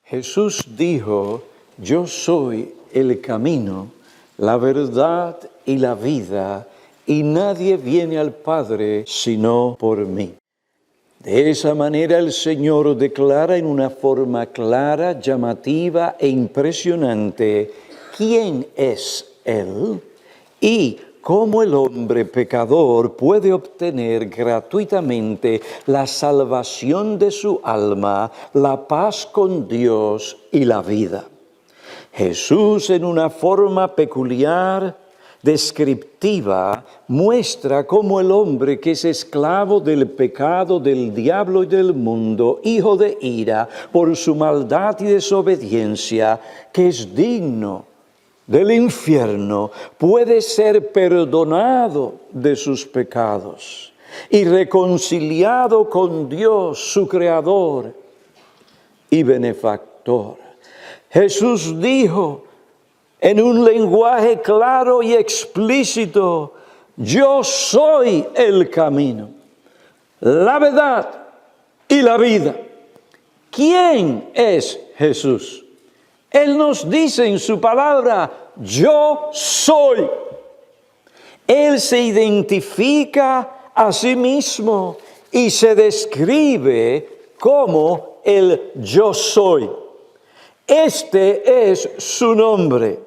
Jesús dijo, yo soy el camino, la verdad y la vida, y nadie viene al Padre sino por mí. De esa manera el Señor declara en una forma clara, llamativa e impresionante quién es Él y cómo el hombre pecador puede obtener gratuitamente la salvación de su alma, la paz con Dios y la vida. Jesús, en una forma peculiar, descriptiva, muestra cómo el hombre que es esclavo del pecado, del diablo y del mundo, hijo de ira por su maldad y desobediencia, que es digno del infierno, puede ser perdonado de sus pecados y reconciliado con Dios, su Creador y benefactor. Jesús dijo en un lenguaje claro y explícito, yo soy el camino, la verdad y la vida. ¿Quién es Jesús? Él nos dice en su palabra, yo soy. Él se identifica a sí mismo y se describe como el yo soy. Este es su nombre.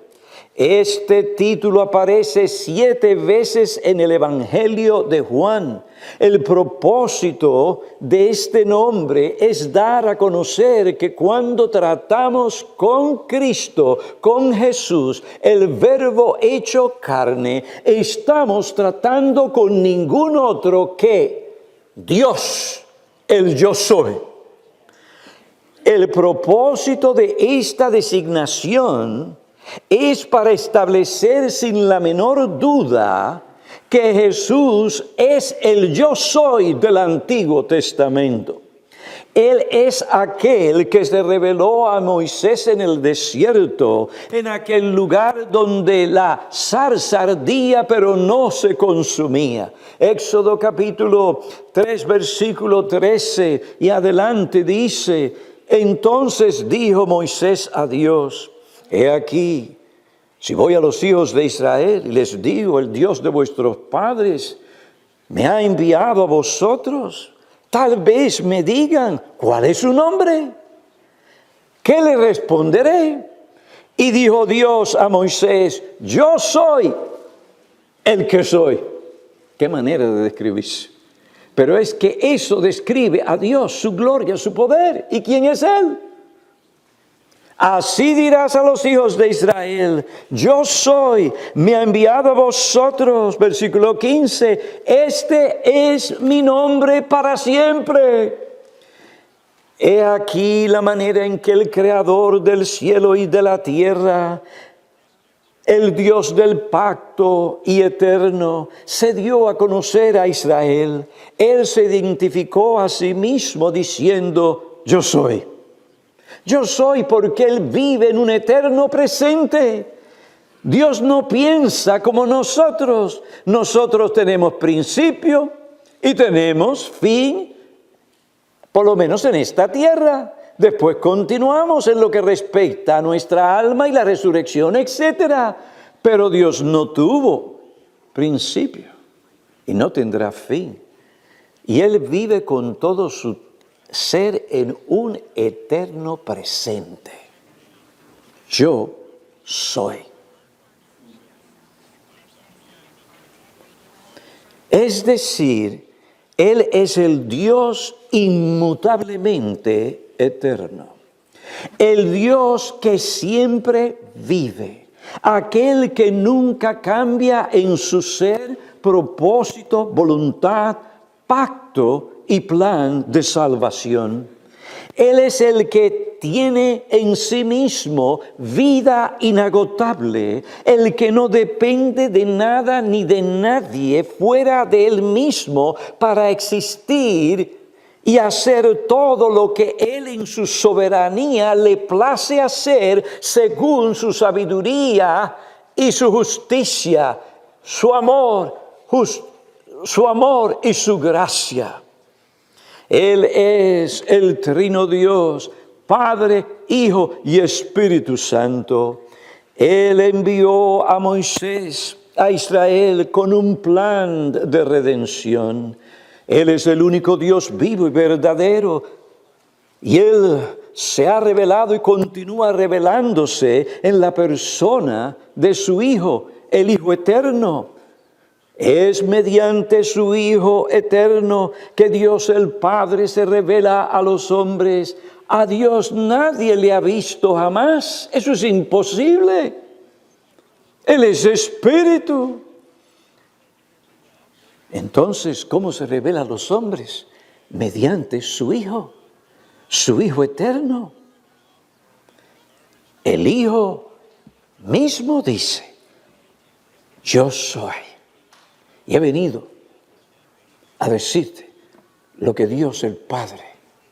Este título aparece 7 veces en el Evangelio de Juan. El propósito de este nombre es dar a conocer que cuando tratamos con Cristo, con Jesús, el Verbo hecho carne, estamos tratando con ningún otro que Dios, el yo soy. El propósito de esta designación es para establecer sin la menor duda que Jesús es el yo soy del Antiguo Testamento. Él es aquel que se reveló a Moisés en el desierto, en aquel lugar donde la zarza ardía pero no se consumía. Éxodo capítulo 3, versículo 13 y adelante dice, entonces dijo Moisés a Dios, he aquí, si voy a los hijos de Israel y les digo, el Dios de vuestros padres me ha enviado a vosotros, tal vez me digan, ¿cuál es su nombre? ¿Qué le responderé? Y dijo Dios a Moisés, yo soy el que soy. Qué manera de describirse. Pero es que eso describe a Dios, su gloria, su poder. ¿Y quién es Él? Así dirás a los hijos de Israel, yo soy, me ha enviado a vosotros, versículo 15, este es mi nombre para siempre. He aquí la manera en que el Creador del cielo y de la tierra, el Dios del pacto y eterno, se dio a conocer a Israel. Él se identificó a sí mismo diciendo, yo soy. Yo soy porque Él vive en un eterno presente. Dios no piensa como nosotros. Nosotros tenemos principio y tenemos fin, por lo menos en esta tierra. Después continuamos en lo que respecta a nuestra alma y la resurrección, etc. Pero Dios no tuvo principio y no tendrá fin. Y Él vive con todo su ser en un eterno presente. Yo soy. Es decir, Él es el Dios inmutablemente eterno. El Dios que siempre vive. Aquel que nunca cambia en su ser, propósito, voluntad, pacto y plan de salvación. Él es el que tiene en sí mismo vida inagotable, el que no depende de nada ni de nadie fuera de Él mismo para existir y hacer todo lo que Él en su soberanía le place hacer según su sabiduría y su justicia, su amor y su gracia. Él es el trino Dios, Padre, Hijo y Espíritu Santo. Él envió a Moisés a Israel con un plan de redención. Él es el único Dios vivo y verdadero. Y Él se ha revelado y continúa revelándose en la persona de su Hijo, el Hijo eterno. Es mediante su Hijo eterno que Dios el Padre se revela a los hombres. A Dios nadie le ha visto jamás. Eso es imposible. Él es espíritu. Entonces, ¿cómo se revela a los hombres? Mediante su Hijo eterno. El Hijo mismo dice, yo soy. Y he venido a decirte lo que Dios el Padre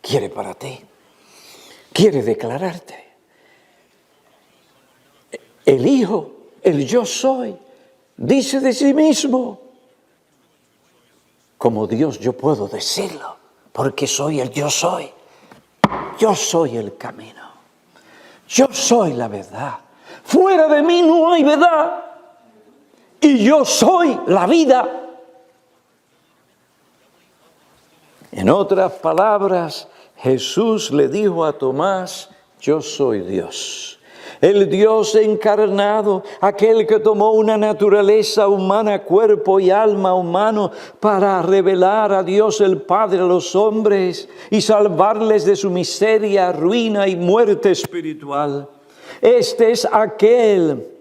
quiere para ti. Quiere declararte. El Hijo, el yo soy, dice de sí mismo. Como Dios yo puedo decirlo, porque soy el yo soy. Yo soy el camino. Yo soy la verdad. Fuera de mí no hay verdad. Y yo soy la vida. En otras palabras, Jesús le dijo a Tomás, yo soy Dios. El Dios encarnado, aquel que tomó una naturaleza humana, cuerpo y alma humano, para revelar a Dios el Padre a los hombres y salvarles de su miseria, ruina y muerte espiritual. Este es aquel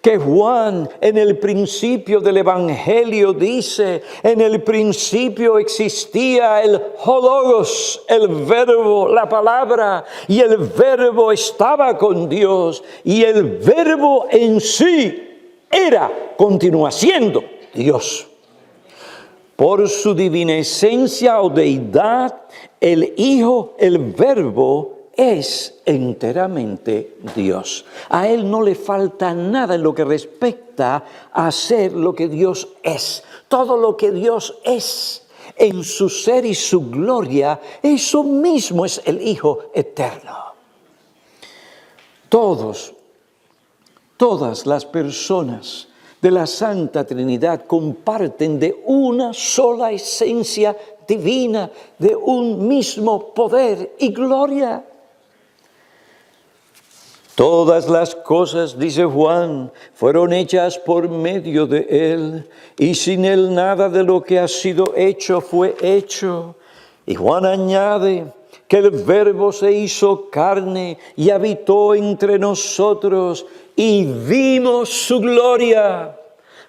que Juan en el principio del Evangelio dice, en el principio existía el Logos, el verbo, la palabra, y el verbo estaba con Dios, y el verbo en sí continúa siendo Dios. Por su divina esencia o deidad, el Hijo, el verbo, es enteramente Dios. A Él no le falta nada en lo que respecta a ser lo que Dios es. Todo lo que Dios es en su ser y su gloria, eso mismo es el Hijo eterno. Todas las personas de la Santa Trinidad comparten de una sola esencia divina, de un mismo poder y gloria. Todas las cosas, dice Juan, fueron hechas por medio de Él, y sin Él nada de lo que ha sido hecho fue hecho. Y Juan añade que el Verbo se hizo carne y habitó entre nosotros, y vimos su gloria,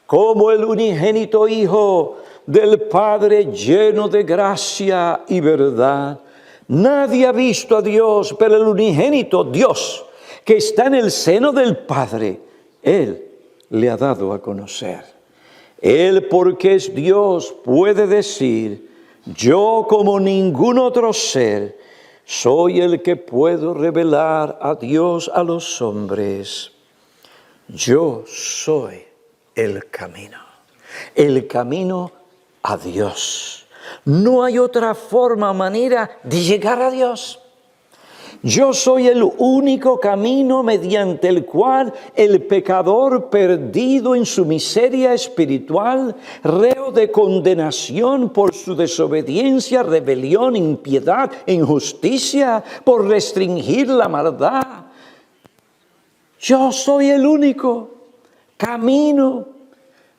como el unigénito Hijo del Padre, lleno de gracia y verdad. Nadie ha visto a Dios, pero el unigénito Dios, que está en el seno del Padre, Él le ha dado a conocer. Él, porque es Dios, puede decir, yo como ningún otro ser, soy el que puedo revelar a Dios a los hombres. Yo soy el camino a Dios. No hay otra forma o manera de llegar a Dios. Yo soy el único camino mediante el cual el pecador perdido en su miseria espiritual, reo de condenación por su desobediencia, rebelión, impiedad, injusticia, por restringir la maldad. Yo soy el único camino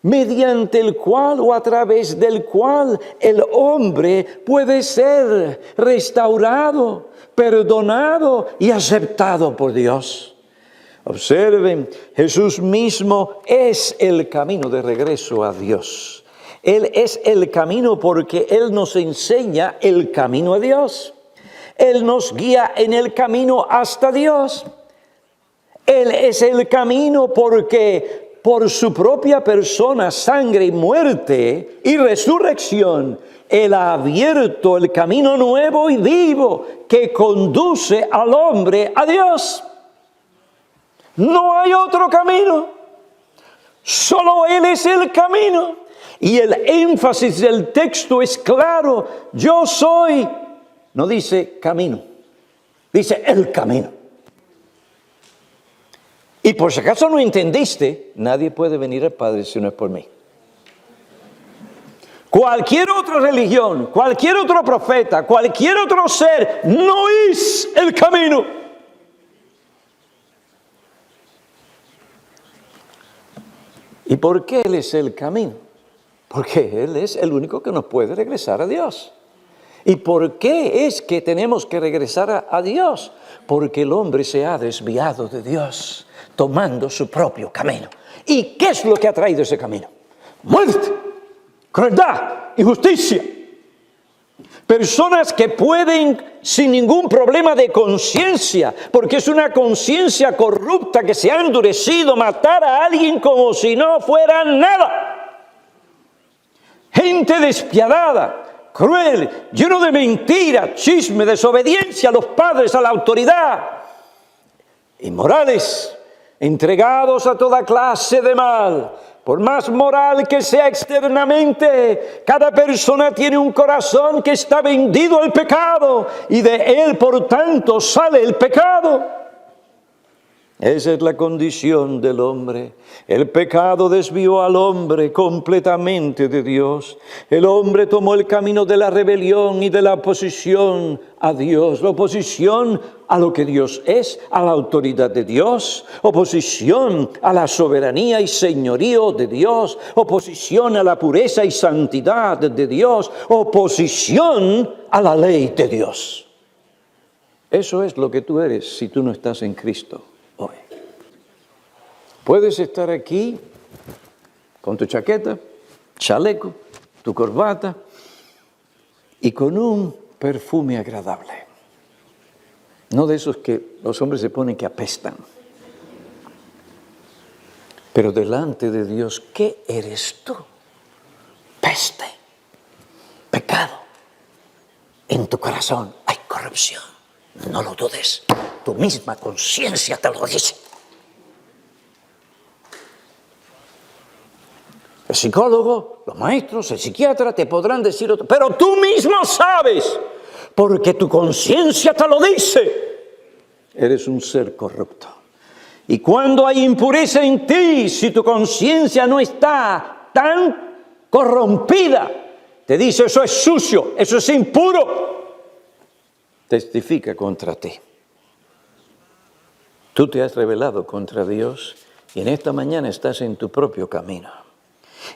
mediante el cual o a través del cual el hombre puede ser restaurado, perdonado y aceptado por Dios. Observen, Jesús mismo es el camino de regreso a Dios. Él es el camino porque Él nos enseña el camino a Dios. Él nos guía en el camino hasta Dios. Él es el camino porque por su propia persona, sangre y muerte y resurrección, Él ha abierto el camino nuevo y vivo que conduce al hombre a Dios. No hay otro camino, solo Él es el camino. Y el énfasis del texto es claro, yo soy, no dice camino, Dice el camino. Y por si acaso no entendiste, nadie puede venir al Padre si no es por mí. Cualquier otra religión, cualquier otro profeta, cualquier otro ser no es el camino. ¿Y por qué Él es el camino? Porque Él es el único que nos puede regresar a Dios. ¿Y por qué es que tenemos que regresar a Dios? Porque el hombre se ha desviado de Dios, tomando su propio camino. ¿Y qué es lo que ha traído ese camino? Muerte, crueldad, injusticia. Personas que pueden, sin ningún problema de conciencia, porque es una conciencia corrupta que se ha endurecido, matar a alguien como si no fuera nada. Gente despiadada, cruel, lleno de mentira, chisme, desobediencia a los padres, a la autoridad. Inmorales, entregados a toda clase de mal. Por más moral que sea externamente, cada persona tiene un corazón que está vendido al pecado y de él, por tanto, sale el pecado. Esa es la condición del hombre. El pecado desvió al hombre completamente de Dios. El hombre tomó el camino de la rebelión y de la oposición a Dios. La oposición a lo que Dios es, a la autoridad de Dios. Oposición a la soberanía y señorío de Dios. Oposición a la pureza y santidad de Dios. Oposición a la ley de Dios. Eso es lo que tú eres si tú no estás en Cristo. Hoy. Puedes estar aquí con tu chaqueta, chaleco, tu corbata y con un perfume agradable. No de esos que los hombres se ponen que apestan. Pero delante de Dios, ¿qué eres tú? Peste, pecado. En tu corazón hay corrupción. No lo dudes, tu misma conciencia te lo dice. El psicólogo, los maestros, el psiquiatra te podrán decir otro, pero tú mismo sabes, porque tu conciencia te lo dice. Eres un ser corrupto. Y cuando hay impureza en ti, si tu conciencia no está tan corrompida, te dice eso es sucio, eso es impuro. Testifica contra ti. Tú te has rebelado contra Dios y en esta mañana estás en tu propio camino.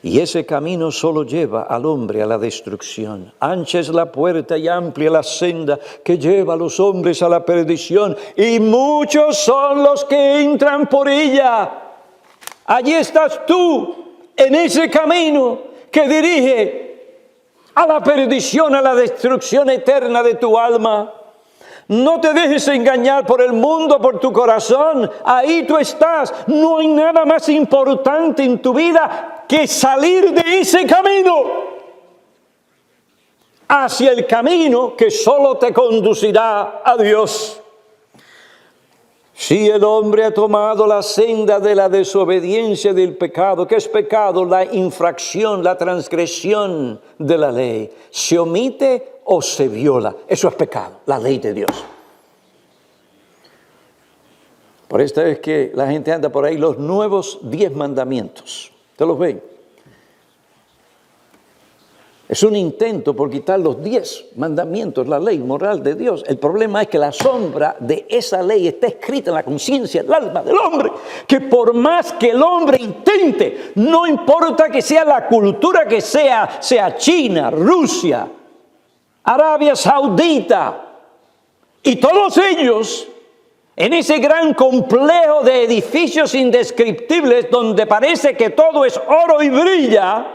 Y ese camino solo lleva al hombre a la destrucción. Ancha es la puerta y amplia la senda que lleva a los hombres a la perdición. Y muchos son los que entran por ella. Allí estás tú, en ese camino que dirige a la perdición, a la destrucción eterna de tu alma. No te dejes engañar por el mundo, por tu corazón. Ahí tú estás. No hay nada más importante en tu vida que salir de ese camino hacia el camino que solo te conducirá a Dios. Si el hombre ha tomado la senda de la desobediencia del pecado, ¿qué es pecado? La infracción, la transgresión de la ley. Se omite o se viola. Eso es pecado, la ley de Dios. Por esta es que la gente anda por ahí, los nuevos 10 mandamientos. ¿Te los ven? Es un intento por quitar los 10 mandamientos, la ley moral de Dios. El problema es que la sombra de esa ley está escrita en la conciencia, el alma del hombre. Que por más que el hombre intente, no importa que sea la cultura que sea China, Rusia, Arabia Saudita, y todos ellos, en ese gran complejo de edificios indescriptibles donde parece que todo es oro y brilla,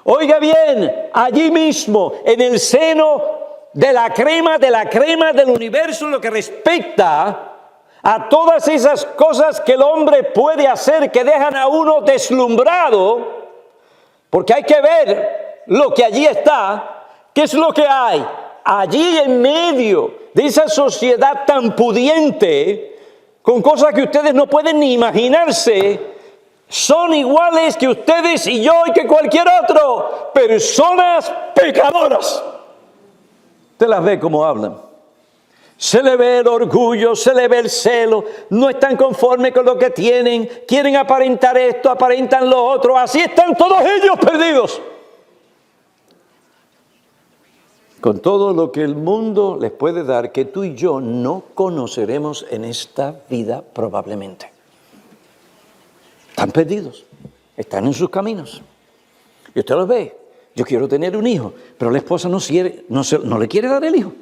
oiga bien, allí mismo, en el seno de la crema del universo, lo que respecta a todas esas cosas que el hombre puede hacer que dejan a uno deslumbrado, porque hay que ver lo que allí está. ¿Qué es lo que hay? Allí en medio de esa sociedad tan pudiente, con cosas que ustedes no pueden ni imaginarse, son iguales que ustedes y yo y que cualquier otro, personas pecadoras. Usted las ve cómo hablan. Se le ve el orgullo, se le ve el celo, no están conformes con lo que tienen, quieren aparentar esto, aparentan lo otro, así están todos ellos perdidos. Con todo lo que el mundo les puede dar, que tú y yo no conoceremos en esta vida probablemente. Están perdidos, están en sus caminos. Y usted los ve, yo quiero tener un hijo, pero la esposa no le quiere dar el hijo.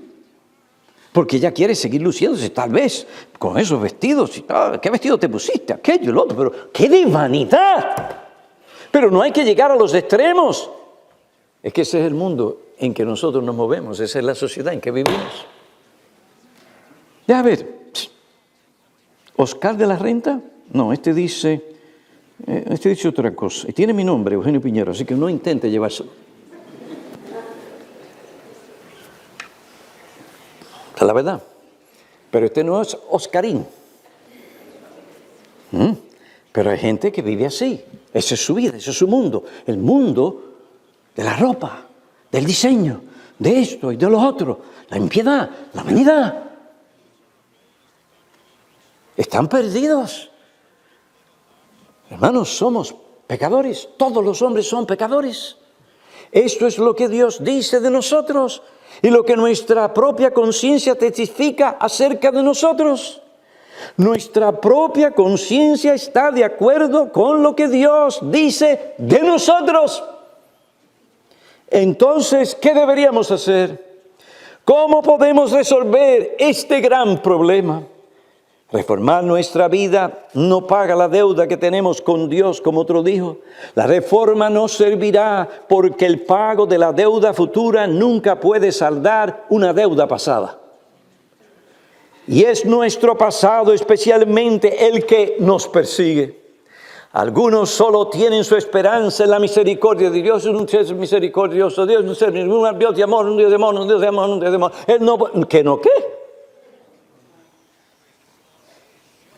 Porque ella quiere seguir luciéndose, tal vez, con esos vestidos. ¿Qué vestido te pusiste? Aquello, el otro, pero ¡qué de vanidad! Pero no hay que llegar a los extremos. Es que ese es el mundo en que nosotros nos movemos, esa es la sociedad en que vivimos. Ya a ver, ¿Oscar de la Renta? No, este dice otra cosa. Y tiene mi nombre, Eugenio Piñero, así que no intente llevárselo. Es la verdad. Pero este no es Oscarín. Pero hay gente que vive así. Esa es su vida, ese es su mundo. El mundo de la ropa, del diseño, de esto y de lo otro. La impiedad, la vanidad. Están perdidos. Hermanos, somos pecadores. Todos los hombres son pecadores. Esto es lo que Dios dice de nosotros. Y lo que nuestra propia conciencia testifica acerca de nosotros. Nuestra propia conciencia está de acuerdo con lo que Dios dice de nosotros. Entonces, ¿qué deberíamos hacer? ¿Cómo podemos resolver este gran problema? Reformar nuestra vida no paga la deuda que tenemos con Dios, como otro dijo. La reforma no servirá porque el pago de la deuda futura nunca puede saldar una deuda pasada. Y es nuestro pasado especialmente el que nos persigue. Algunos solo tienen su esperanza en la misericordia de Dios. Un ser misericordioso, Dios, un ser, un Dios de amor, un Dios de amor, un Dios de amor, un Dios de amor. Él no, ¿qué no qué?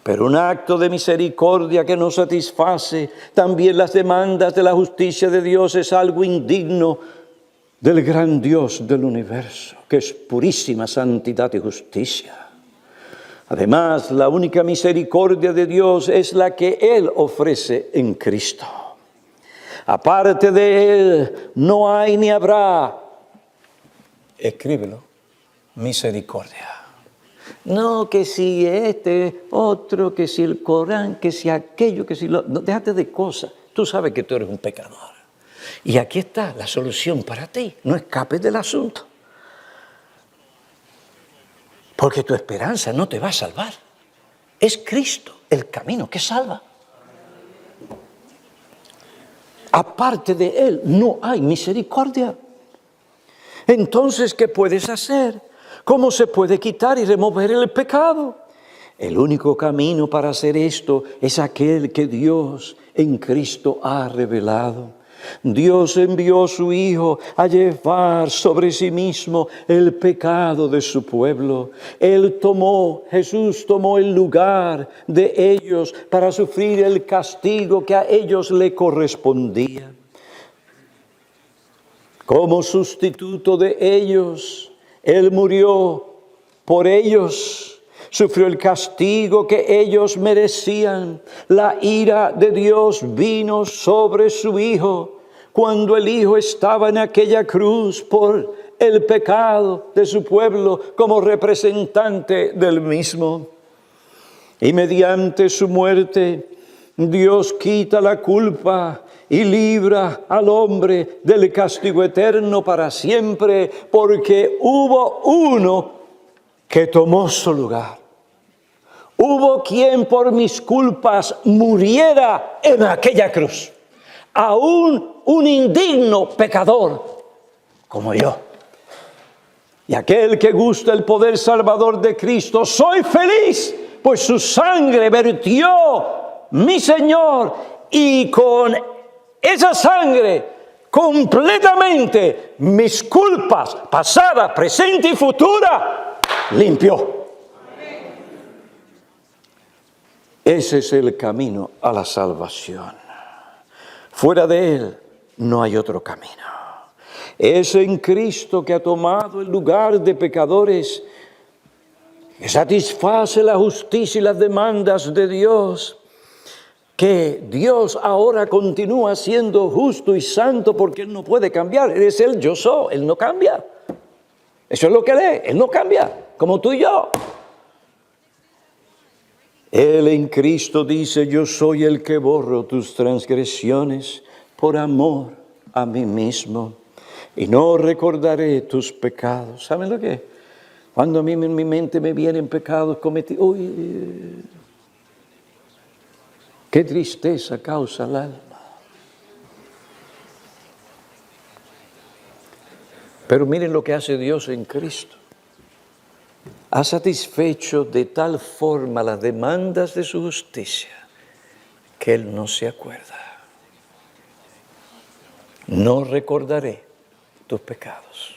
Pero un acto de misericordia que no satisface también las demandas de la justicia de Dios es algo indigno del gran Dios del universo, que es purísima santidad y justicia. Además, la única misericordia de Dios es la que Él ofrece en Cristo. Aparte de Él, no hay ni habrá, escríbelo, misericordia. No, que si este, otro, que si el Corán, que si aquello, que si lo... No, déjate de cosas. Tú sabes que tú eres un pecador. Y aquí está la solución para ti. No escapes del asunto. Porque tu esperanza no te va a salvar. Es Cristo el camino que salva. Aparte de Él no hay misericordia. Entonces, ¿qué puedes hacer? ¿Cómo se puede quitar y remover el pecado? El único camino para hacer esto es aquel que Dios en Cristo ha revelado. Dios envió a su Hijo a llevar sobre sí mismo el pecado de su pueblo. Jesús tomó el lugar de ellos para sufrir el castigo que a ellos le correspondía. Como sustituto de ellos, Él murió por ellos, sufrió el castigo que ellos merecían. La ira de Dios vino sobre su Hijo cuando el Hijo estaba en aquella cruz por el pecado de su pueblo como representante del mismo. Y mediante su muerte, Dios quita la culpa y libra al hombre del castigo eterno para siempre, porque hubo uno que tomó su lugar. Hubo quien por mis culpas muriera en aquella cruz. Aún un indigno pecador como yo. Y aquel que gusta el poder salvador de Cristo, soy feliz, pues su sangre vertió mi Señor, y con esa sangre completamente mis culpas pasadas, presentes y futuras limpió. Ese es el camino a la salvación. Fuera de Él no hay otro camino. Es en Cristo que ha tomado el lugar de pecadores que satisface la justicia y las demandas de Dios, que Dios ahora continúa siendo justo y santo porque Él no puede cambiar. Él es el yo soy, Él no cambia. Eso es lo que Él es, Él no cambia, como tú y yo. Él en Cristo dice, yo soy el que borro tus transgresiones por amor a mí mismo y no recordaré tus pecados. ¿Saben lo que es? Cuando a mí en mi mente me vienen pecados cometidos, uy, qué tristeza causa el alma. Pero miren lo que hace Dios en Cristo. Ha satisfecho de tal forma las demandas de su justicia que Él no se acuerda. No recordaré tus pecados.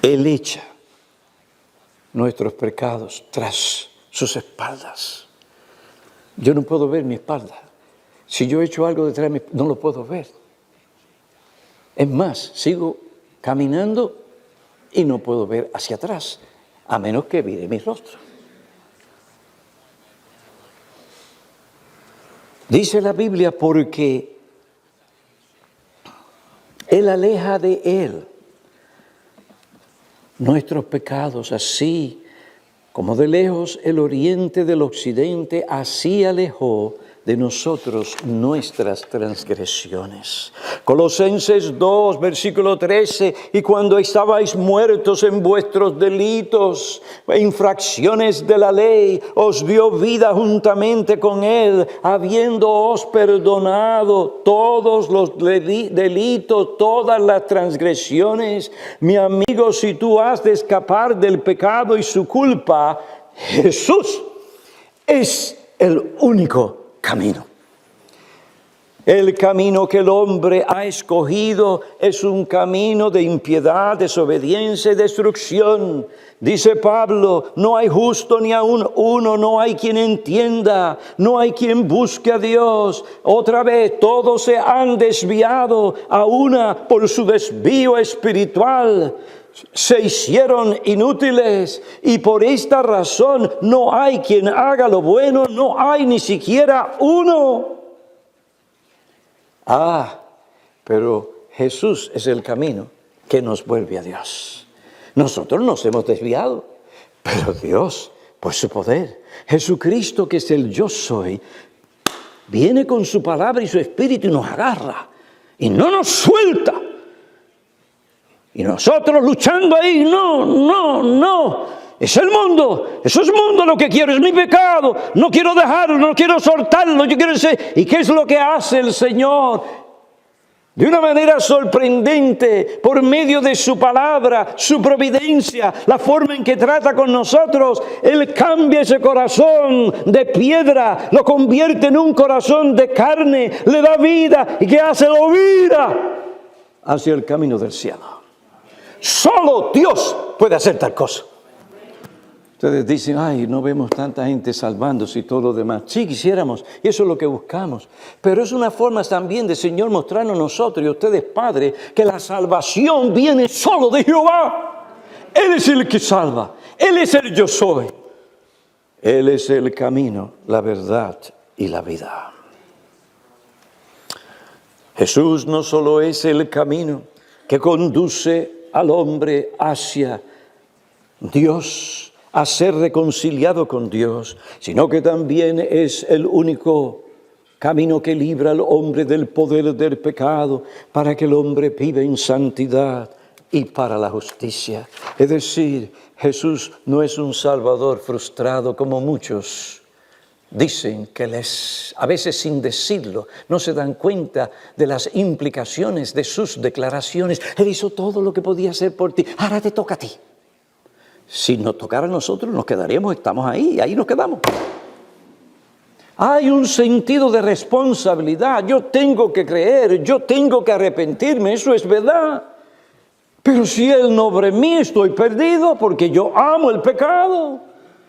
Él echa nuestros pecados tras sus espaldas. Yo no puedo ver mi espalda. Si yo he hecho algo detrás de mí, no lo puedo ver. Es más, sigo caminando y no puedo ver hacia atrás, a menos que mire mi rostro. Dice la Biblia, porque Él aleja de Él nuestros pecados, así como de lejos el oriente del occidente, así alejó de nosotros nuestras transgresiones. Colosenses 2, versículo 13, y cuando estabais muertos en vuestros delitos e infracciones de la ley, os dio vida juntamente con Él, habiéndoos perdonado todos los delitos, todas las transgresiones. Mi amigo, si tú has de escapar del pecado y su culpa, Jesús es el único camino. El camino que el hombre ha escogido es un camino de impiedad, desobediencia y destrucción. Dice Pablo, no hay justo ni aun uno, no hay quien entienda, no hay quien busque a Dios. Otra vez, todos se han desviado a una por su desvío espiritual. Se hicieron inútiles y por esta razón no hay quien haga lo bueno, no hay ni siquiera uno. Pero Jesús es el camino que nos vuelve a Dios. Nosotros nos hemos desviado, pero Dios, por su poder, Jesucristo, que es el yo soy, viene con su palabra y su espíritu y nos agarra y no nos suelta. Y nosotros luchando ahí, no. Es el mundo, eso es mundo lo que quiero, es mi pecado. No quiero dejarlo, no quiero soltarlo, yo quiero ser. ¿Y qué es lo que hace el Señor? De una manera sorprendente, por medio de su palabra, su providencia, la forma en que trata con nosotros, Él cambia ese corazón de piedra, lo convierte en un corazón de carne, le da vida. ¿Y qué hace? Lo vira hacia el camino del cielo. Solo Dios puede hacer tal cosa. Ustedes dicen, no vemos tanta gente salvándose y todo lo demás. Sí, quisiéramos, y eso es lo que buscamos. Pero es una forma también del Señor mostrarnos a nosotros y a ustedes, Padre, que la salvación viene solo de Jehová. Él es el que salva. Él es el yo soy. Él es el camino, la verdad y la vida. Jesús no solo es el camino que conduce al hombre hacia Dios, a ser reconciliado con Dios, sino que también es el único camino que libra al hombre del poder del pecado, para que el hombre viva en santidad y para la justicia. Es decir, Jesús no es un salvador frustrado como muchos dicen que Él es, a veces sin decirlo, no se dan cuenta de las implicaciones de sus declaraciones. Él hizo todo lo que podía hacer por ti, ahora te toca a ti. Si nos tocara a nosotros, nos quedaríamos, estamos ahí nos quedamos. Hay un sentido de responsabilidad, yo tengo que creer, yo tengo que arrepentirme, eso es verdad. Pero si Él no obre en mí, estoy perdido porque yo amo el pecado.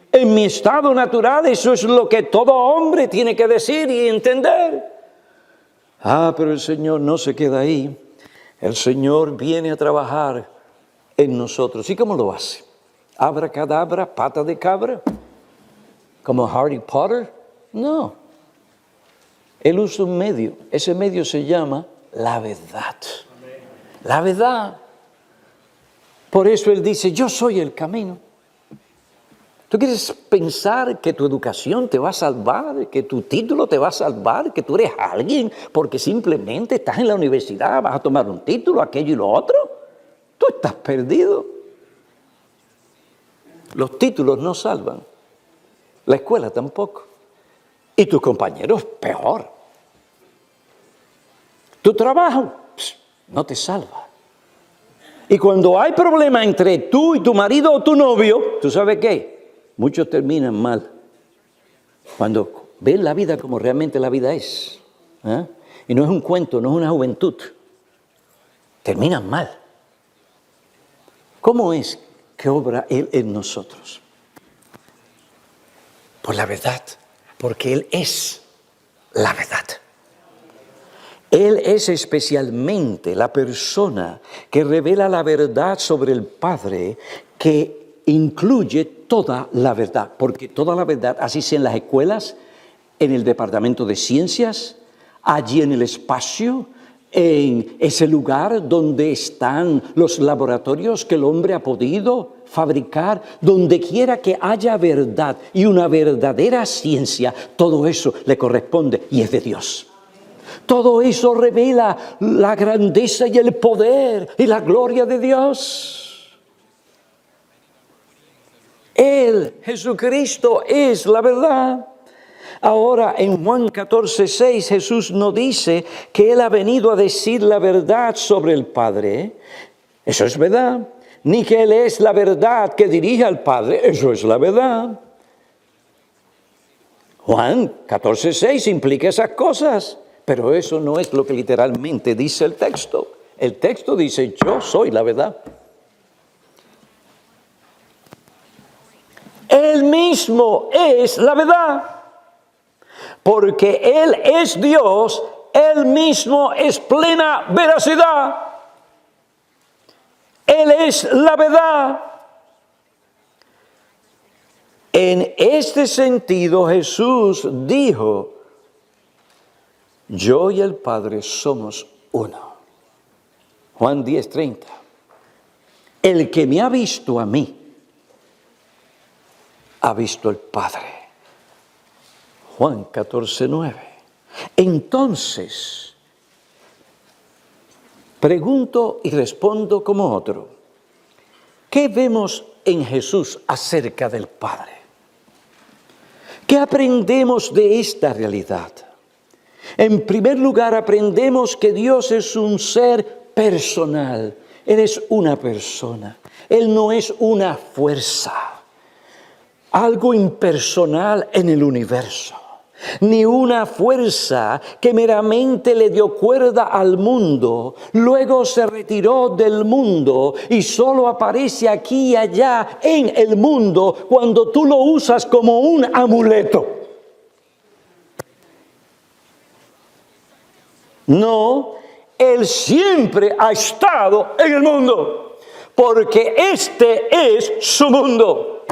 En mi estado natural, eso es lo que todo hombre tiene que decir y entender. Pero el Señor no se queda ahí. El Señor viene a trabajar en nosotros. ¿Y cómo lo hace? ¿Abracadabra, pata de cabra? ¿Como Harry Potter? No. Él usa un medio. Ese medio se llama la verdad. La verdad. Por eso Él dice, yo soy el camino. ¿Tú quieres pensar que tu educación te va a salvar, que tu título te va a salvar, que tú eres alguien porque simplemente estás en la universidad, vas a tomar un título, aquello y lo otro? Tú estás perdido. Los títulos no salvan. La escuela tampoco. Y tus compañeros peor. Tu trabajo no te salva. Y cuando hay problema entre tú y tu marido o tu novio, ¿tú sabes qué? Muchos terminan mal. Cuando ven la vida como realmente la vida es. ¿Eh? Y no es un cuento, no es una juventud. Terminan mal. ¿Cómo es que obra Él en nosotros? Por la verdad. Porque Él es la verdad. Él es especialmente la persona que revela la verdad sobre el Padre, que incluye toda la verdad, porque toda la verdad, así sea en las escuelas, en el departamento de ciencias, allí en el espacio, en ese lugar donde están los laboratorios que el hombre ha podido fabricar, donde quiera que haya verdad y una verdadera ciencia, todo eso le corresponde y es de Dios. Todo eso revela la grandeza y el poder y la gloria de Dios. Él, Jesucristo, es la verdad. Ahora, en Juan 14:6, Jesús nos dice que Él ha venido a decir la verdad sobre el Padre. Eso es verdad. Ni que Él es la verdad que dirige al Padre. Eso es la verdad. Juan 14:6 implica esas cosas. Pero eso no es lo que literalmente dice el texto. El texto dice, yo soy la verdad. Él mismo es la verdad. Porque Él es Dios, Él mismo es plena veracidad. Él es la verdad. En este sentido, Jesús dijo, yo y el Padre somos uno. Juan 10:30. El que me ha visto a mí, ha visto al Padre. Juan 14:9. Entonces, pregunto y respondo como otro. ¿Qué vemos en Jesús acerca del Padre? ¿Qué aprendemos de esta realidad? En primer lugar, aprendemos que Dios es un ser personal. Él es una persona. Él no es una fuerza, algo impersonal en el universo, ni una fuerza que meramente le dio cuerda al mundo, luego se retiró del mundo y solo aparece aquí y allá en el mundo cuando tú lo usas como un amuleto. No, Él siempre ha estado en el mundo, porque este es su mundo.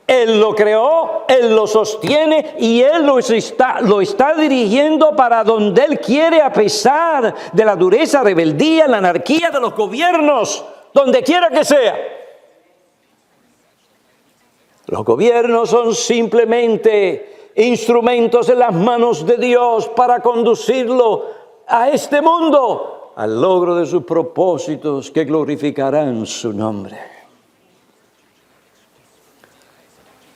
Él lo creó, Él lo sostiene y Él lo está dirigiendo para donde Él quiere, a pesar de la dureza, rebeldía, la anarquía de los gobiernos, donde quiera que sea. Los gobiernos son simplemente instrumentos en las manos de Dios para conducirlo a este mundo, al logro de sus propósitos que glorificarán su nombre.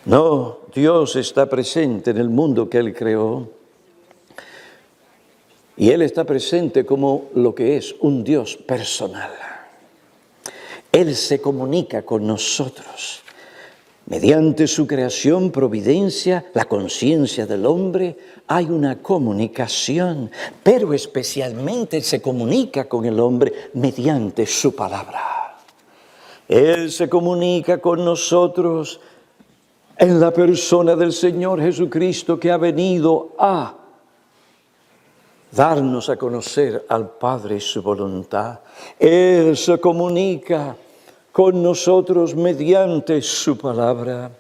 No, Dios está presente en el mundo que Él creó. Y Él está presente como lo que es un Dios personal. Él se comunica con nosotros. Mediante su creación, providencia, la conciencia del hombre, hay una comunicación, pero especialmente se comunica con el hombre mediante su palabra. Él se comunica con nosotros en la persona del Señor Jesucristo, que ha venido a darnos a conocer al Padre y su voluntad. Él se comunica con nosotros mediante su palabra.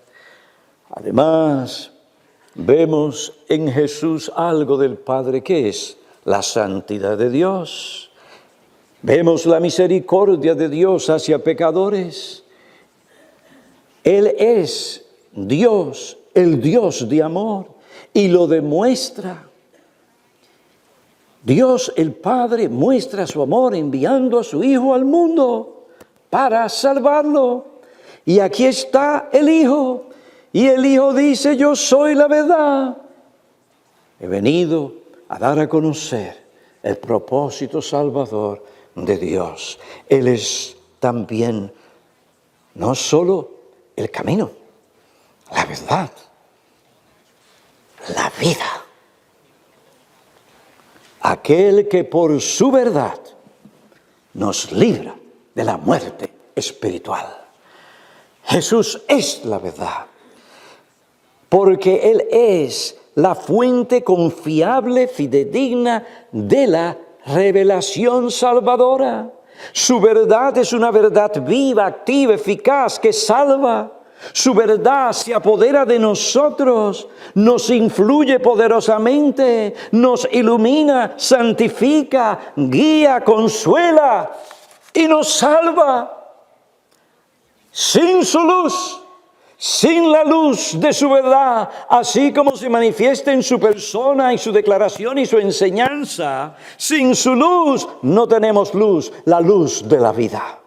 Además, vemos en Jesús algo del Padre, que es la santidad de Dios. Vemos la misericordia de Dios hacia pecadores. Él es Dios, el Dios de amor, y lo demuestra. Dios el Padre muestra su amor enviando a su Hijo al mundo para salvarlo. Y aquí está el Hijo. Y el Hijo dice: yo soy la verdad. He venido a dar a conocer el propósito salvador de Dios. Él es también no solo el camino, la verdad, la vida. Aquel que por su verdad nos libra de la muerte espiritual. Jesús es la verdad, porque Él es la fuente confiable, fidedigna de la revelación salvadora. Su verdad es una verdad viva, activa, eficaz, que salva. Su verdad se apodera de nosotros, nos influye poderosamente, nos ilumina, santifica, guía, consuela y nos salva. Sin su luz, sin la luz de su verdad, así como se manifiesta en su persona, y su declaración y su enseñanza, sin su luz no tenemos luz, la luz de la vida.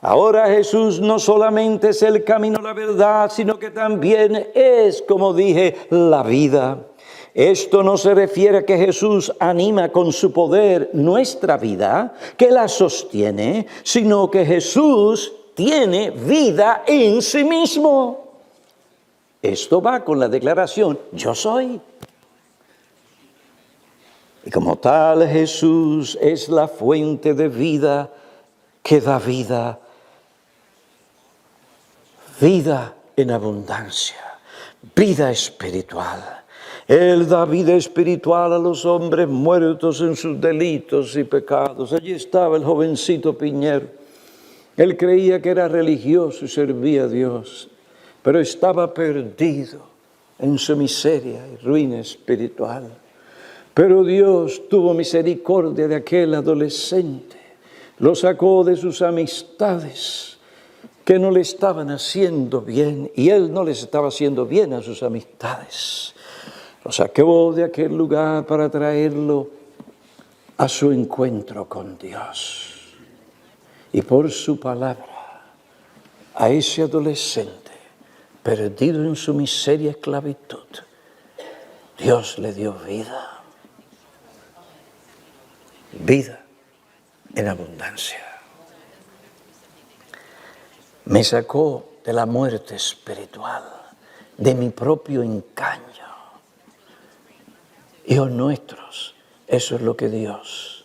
Ahora Jesús no solamente es el camino, la verdad, sino que también es, como dije, la vida. Esto no se refiere a que Jesús anima con su poder nuestra vida, que la sostiene, sino que Jesús tiene vida en sí mismo. Esto va con la declaración: yo soy. Y como tal, Jesús es la fuente de vida que da vida. Vida en abundancia, vida espiritual. Él da vida espiritual a los hombres muertos en sus delitos y pecados. Allí estaba el jovencito Piñero. Él creía que era religioso y servía a Dios, pero estaba perdido en su miseria y ruina espiritual. Pero Dios tuvo misericordia de aquel adolescente, lo sacó de sus amistades que no le estaban haciendo bien, y él no les estaba haciendo bien a sus amistades. Lo sacó de aquel lugar para traerlo a su encuentro con Dios. Y por su palabra, a ese adolescente, perdido en su miseria y esclavitud, Dios le dio vida. Vida en abundancia. Me sacó de la muerte espiritual, de mi propio engaño. Hijos nuestros, eso es lo que Dios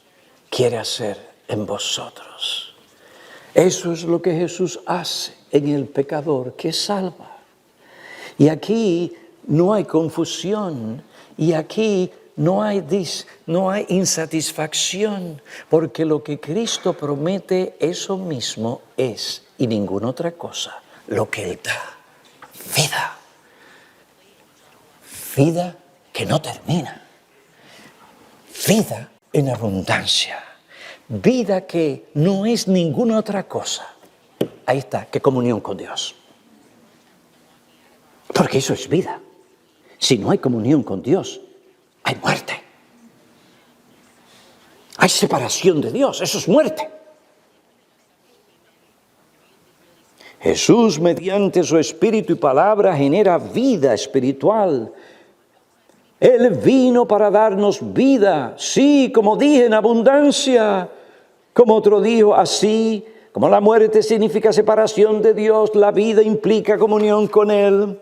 quiere hacer en vosotros. Eso es lo que Jesús hace en el pecador que salva. Y aquí no hay confusión, y aquí no hay insatisfacción, porque lo que Cristo promete, eso mismo es, y ninguna otra cosa, lo que Él da: vida. Vida que no termina. Vida en abundancia. Vida que no es ninguna otra cosa. Ahí está, que comunión con Dios. Porque eso es vida. Si no hay comunión con Dios, hay muerte. Hay separación de Dios, eso es muerte. Jesús, mediante su espíritu y palabra, genera vida espiritual. Él vino para darnos vida, sí, como dije, en abundancia. Como otro dijo, así como la muerte significa separación de Dios, la vida implica comunión con Él.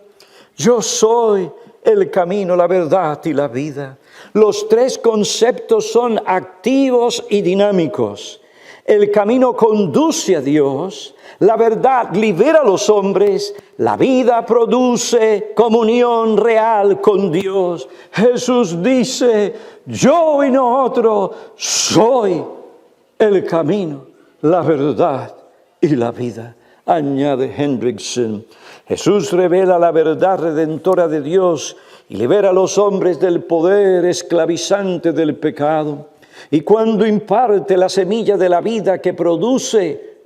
Yo soy el camino, la verdad y la vida. Los tres conceptos son activos y dinámicos. El camino conduce a Dios, la verdad libera a los hombres, la vida produce comunión real con Dios. Jesús dice, yo y no otro, soy el camino, la verdad y la vida. Añade Hendrickson, Jesús revela la verdad redentora de Dios y libera a los hombres del poder esclavizante del pecado. Y cuando imparte la semilla de la vida que produce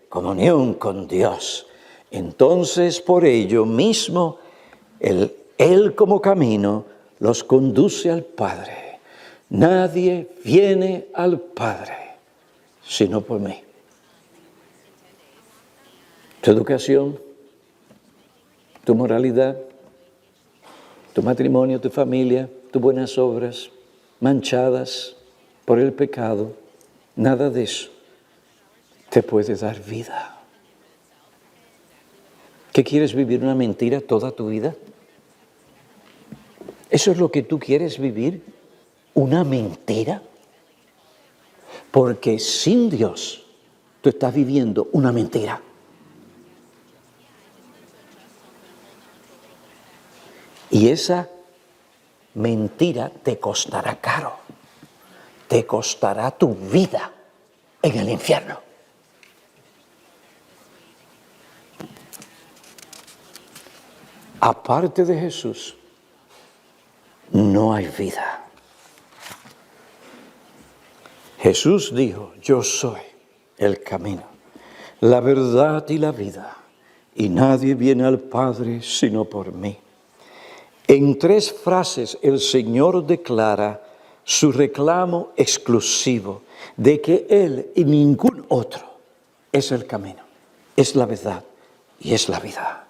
comunión con Dios. Entonces, por ello mismo, Él como camino los conduce al Padre. Nadie viene al Padre sino por mí. Tu educación, tu moralidad, tu matrimonio, tu familia, tus buenas obras, manchadas por el pecado, nada de eso te puede dar vida. ¿Qué quieres vivir una mentira toda tu vida? ¿Eso es lo que tú quieres vivir? ¿Una mentira? Porque sin Dios tú estás viviendo una mentira. Y esa mentira te costará caro, te costará tu vida en el infierno. Aparte de Jesús, no hay vida. Jesús dijo, yo soy el camino, la verdad y la vida, y nadie viene al Padre sino por mí. En 3 frases el Señor declara su reclamo exclusivo de que Él y ningún otro es el camino, es la verdad y es la vida.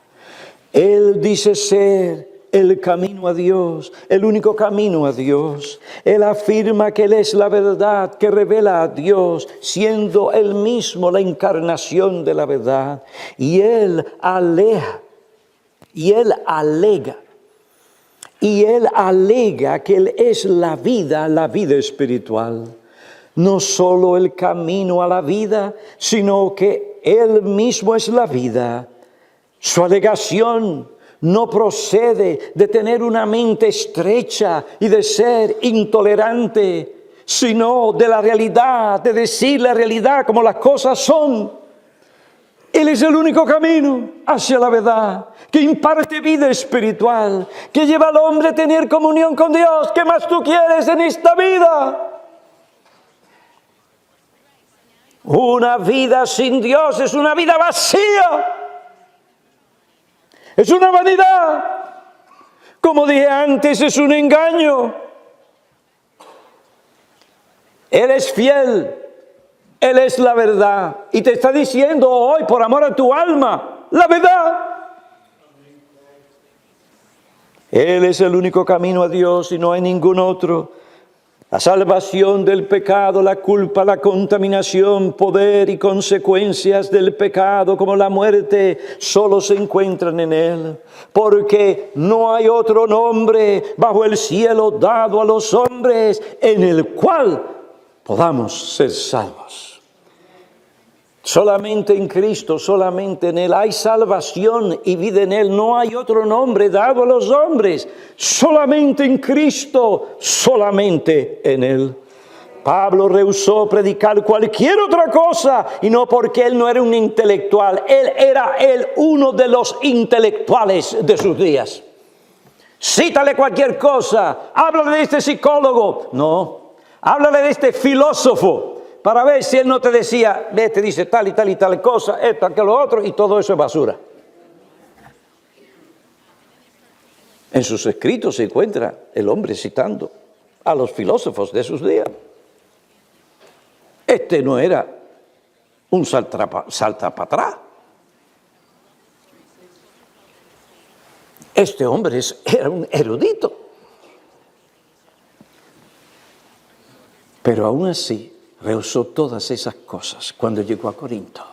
Él dice ser el camino a Dios, el único camino a Dios. Él afirma que Él es la verdad que revela a Dios, siendo Él mismo la encarnación de la verdad. Y Él alega que Él es la vida espiritual. No solo el camino a la vida, sino que Él mismo es la vida. Su alegación no procede de tener una mente estrecha y de ser intolerante, sino de la realidad, de decir la realidad como las cosas son. Él es el único camino hacia la verdad, que imparte vida espiritual, que lleva al hombre a tener comunión con Dios. ¿Qué más tú quieres en esta vida? Una vida sin Dios es una vida vacía. Es una vanidad. Como dije antes, es un engaño. Él es fiel. Él es la verdad. Y te está diciendo hoy, por amor a tu alma, la verdad. Él es el único camino a Dios y no hay ningún otro. La salvación del pecado, la culpa, la contaminación, poder y consecuencias del pecado como la muerte solo se encuentran en Él. Porque no hay otro nombre bajo el cielo dado a los hombres en el cual podamos ser salvos. Solamente en Cristo, solamente en Él hay salvación y vida en Él. No hay otro nombre dado a los hombres. Solamente en Cristo, solamente en Él. Pablo rehusó predicar cualquier otra cosa, y no porque él no era un intelectual. Él era uno de los intelectuales de sus días. Cítale cualquier cosa. Háblale de este psicólogo. No. Háblale de este filósofo. Para ver si él no te decía, te dice tal y tal y tal cosa, esto, aquello, otro, y todo eso es basura. En sus escritos se encuentra el hombre citando a los filósofos de sus días. Este no era un salta para atrás. Este hombre era un erudito. Pero aún así, rehusó todas esas cosas cuando llegó a Corinto.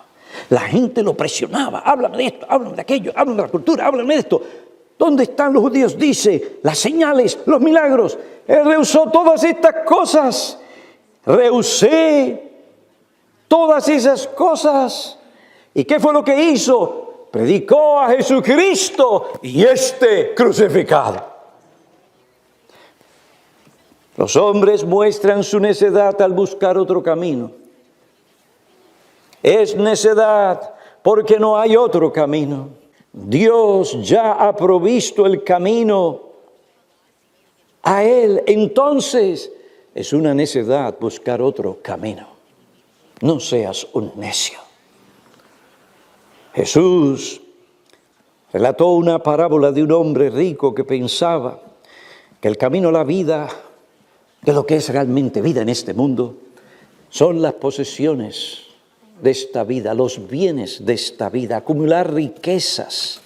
La gente lo presionaba. Háblame de esto, háblame de aquello, háblame de la cultura, háblame de esto. ¿Dónde están los judíos? Dice, las señales, los milagros. Él rehusó todas estas cosas. Rehusé todas esas cosas. ¿Y qué fue lo que hizo? Predicó a Jesucristo y crucificado. Los hombres muestran su necedad al buscar otro camino. Es necedad porque no hay otro camino. Dios ya ha provisto el camino a Él. Entonces es una necedad buscar otro camino. No seas un necio. Jesús relató una parábola de un hombre rico que pensaba que el camino a la vida, de lo que es realmente vida en este mundo, son las posesiones de esta vida, los bienes de esta vida, acumular riquezas.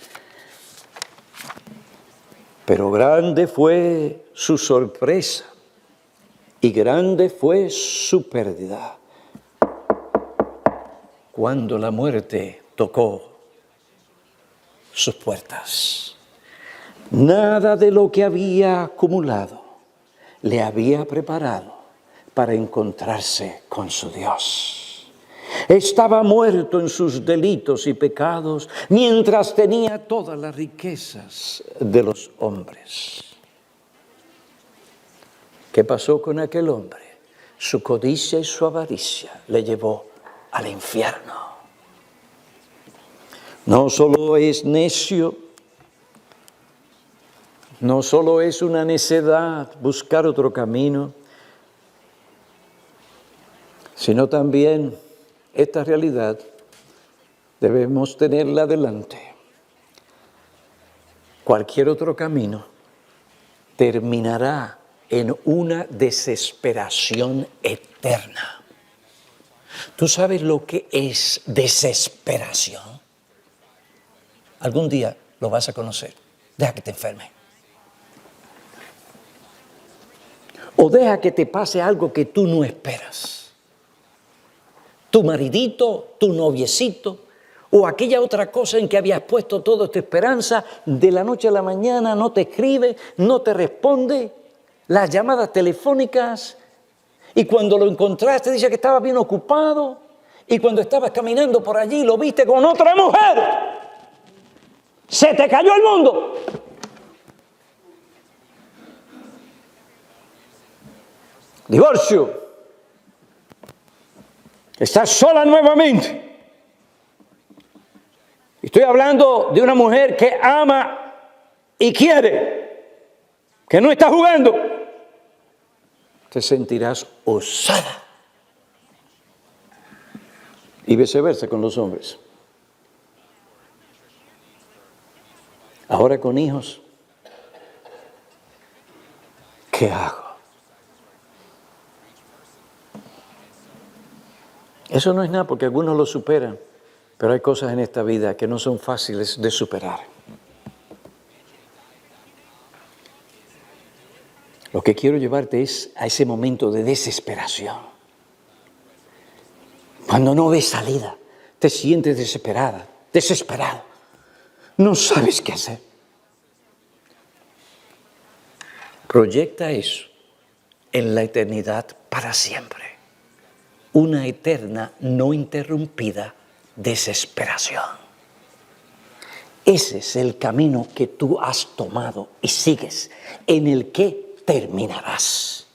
Pero grande fue su sorpresa y grande fue su pérdida cuando la muerte tocó sus puertas. Nada de lo que había acumulado le había preparado para encontrarse con su Dios. Estaba muerto en sus delitos y pecados, mientras tenía todas las riquezas de los hombres. ¿Qué pasó con aquel hombre? Su codicia y su avaricia le llevó al infierno. No solo es necio, no solo es una necedad buscar otro camino, sino también esta realidad debemos tenerla delante. Cualquier otro camino terminará en una desesperación eterna. ¿Tú sabes lo que es desesperación? Algún día lo vas a conocer. Deja que te enferme. O deja que te pase algo que tú no esperas. Tu maridito, tu noviecito, o aquella otra cosa en que habías puesto toda tu esperanza, de la noche a la mañana no te escribe, no te responde, las llamadas telefónicas, y cuando lo encontraste dice que estaba bien ocupado, y cuando estabas caminando por allí lo viste con otra mujer. ¡Se te cayó el mundo! Divorcio. Estás sola nuevamente. Estoy hablando de una mujer que ama y quiere, que no está jugando. Te sentirás osada. Y viceversa con los hombres. Ahora con hijos, ¿qué hago? Eso no es nada porque algunos lo superan, pero hay cosas en esta vida que no son fáciles de superar. Lo que quiero llevarte es a ese momento de desesperación. Cuando no ves salida, te sientes desesperada, desesperado. No sabes qué hacer. Proyecta eso en la eternidad para siempre. Una eterna, no interrumpida desesperación. Ese es el camino que tú has tomado y sigues, en el que terminarás.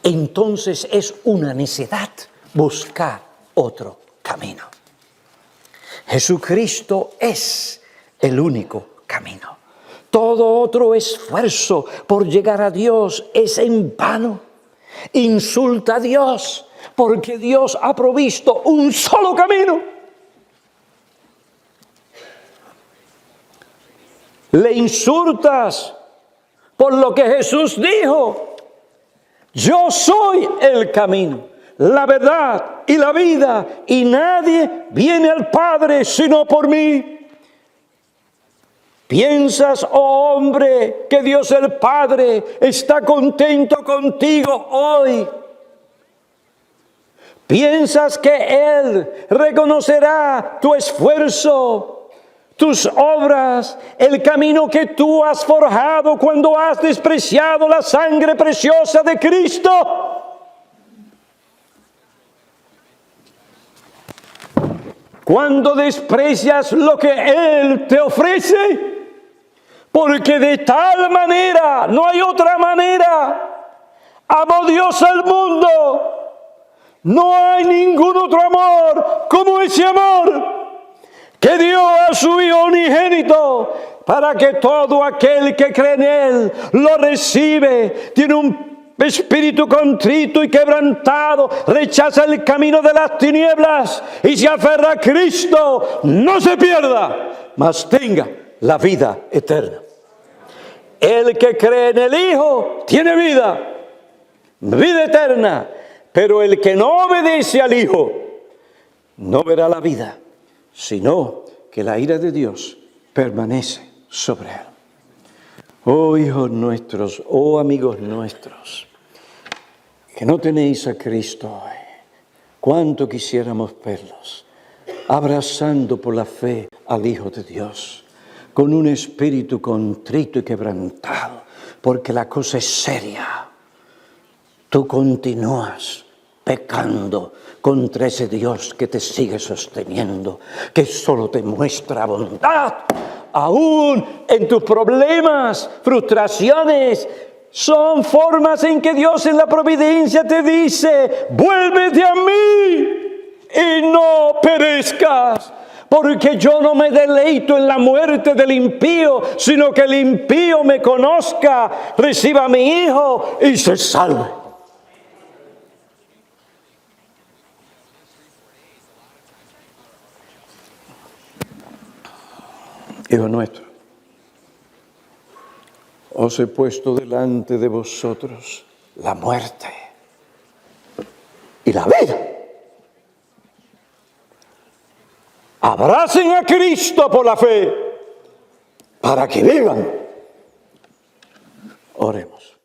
Entonces es una necedad buscar otro camino. Jesucristo es el único camino. Todo otro esfuerzo por llegar a Dios es en vano. Insulta a Dios porque Dios ha provisto un solo camino. Le insultas por lo que Jesús dijo. Yo soy el camino, la verdad y la vida, y nadie viene al Padre sino por mí. ¿Piensas, oh hombre, que Dios el Padre está contento contigo hoy? ¿Piensas que Él reconocerá tu esfuerzo, tus obras, el camino que tú has forjado cuando has despreciado la sangre preciosa de Cristo? cuando desprecias lo que Él te ofrece? Porque de tal manera, no hay otra manera, amó Dios al mundo. No hay ningún otro amor como ese amor que dio a su Hijo unigénito para que todo aquel que cree en Él lo recibe. Tiene un espíritu contrito y quebrantado, rechaza el camino de las tinieblas y se aferra a Cristo, no se pierda, mas tenga la vida eterna. El que cree en el Hijo tiene vida eterna, pero el que no obedece al Hijo no verá la vida, sino que la ira de Dios permanece sobre él. Oh hijos nuestros, oh amigos nuestros, que no tenéis a Cristo hoy, cuánto quisiéramos verlos abrazando por la fe al Hijo de Dios, con un espíritu contrito y quebrantado, porque la cosa es seria. Tú continúas pecando contra ese Dios que te sigue sosteniendo, que solo te muestra bondad, aún en tus problemas, frustraciones. Son formas en que Dios en la providencia te dice: vuélvete a mí y no perezcas. Porque yo no me deleito en la muerte del impío, sino que el impío me conozca, reciba a mi Hijo y se salve. Hijo nuestro, os he puesto delante de vosotros la muerte y la vida. Abracen a Cristo por la fe para que vivan. Oremos.